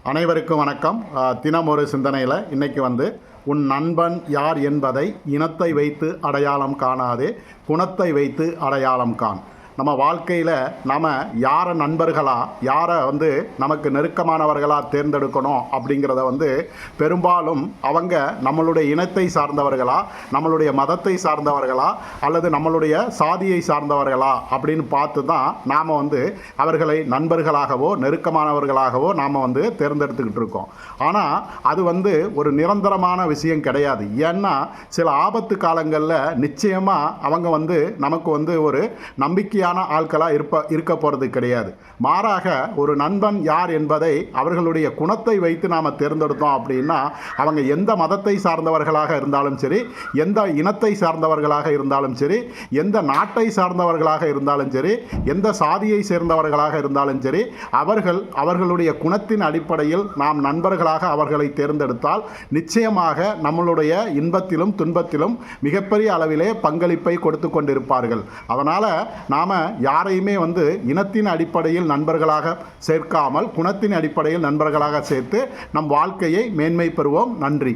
அனைவருக்கும் வணக்கம். தினம் ஒரு சிந்தனையில் இன்றைக்கி உன் நண்பன் யார் என்பதை இனத்தை வைத்து அடையாளம் காணாதே, குணத்தை வைத்து அடையாளம் காண். நம்ம வாழ்க்கையில் நாம் யாரை நண்பர்களாக, யாரை நமக்கு நெருக்கமானவர்களாக தேர்ந்தெடுக்கணும் அப்படிங்கிறத பெரும்பாலும் அவங்க நம்மளுடைய இனத்தை சார்ந்தவர்களா, நம்மளுடைய மதத்தை சார்ந்தவர்களா, அல்லது நம்மளுடைய சாதியை சார்ந்தவர்களா அப்படின்னு பார்த்து தான் நாம் அவர்களை நண்பர்களாகவோ நெருக்கமானவர்களாகவோ நாம் தேர்ந்தெடுத்துக்கிட்டு இருக்கோம். ஆனால் அது ஒரு நிரந்தரமான விஷயம் கிடையாது. ஏன்னா சில ஆபத்து காலங்களில் நிச்சயமாக அவங்க நமக்கு ஒரு நம்பிக்கையான ஆட்களாக இருக்க போகிறது கிடையாது. மாறாக ஒரு நண்பன் யார் என்பதை அவர்களுடைய குணத்தை வைத்து நாம் தேர்ந்தெடுத்தோம் அப்படின்னா, அவங்க எந்த மதத்தை சார்ந்தவர்களாக இருந்தாலும் சரி, எந்த இனத்தை சார்ந்தவர்களாக இருந்தாலும் சரி, எந்த நாட்டை சார்ந்தவர்களாக இருந்தாலும் சரி, எந்த சாதியை சேர்ந்தவர்களாக இருந்தாலும் சரி, அவர்களுடைய குணத்தின் அடிப்படையில் நாம் நண்பர்களாக அவர்களை தேர்ந்தெடுத்தால் நிச்சயமாக நம்மளுடைய இன்பத்திலும் துன்பத்திலும் மிகப்பெரிய அளவிலே பங்களிப்பை கொடுத்து கொண்டிருப்பார்கள். அதனால் நாம் யாரையுமே இனத்தின் அடிப்படையில் நண்பர்களாக சேர்க்காமல் குணத்தின் அடிப்படையில் நண்பர்களாக சேர்த்து நம் வாழ்க்கையை மேன்மை பெறுவோம். நன்றி.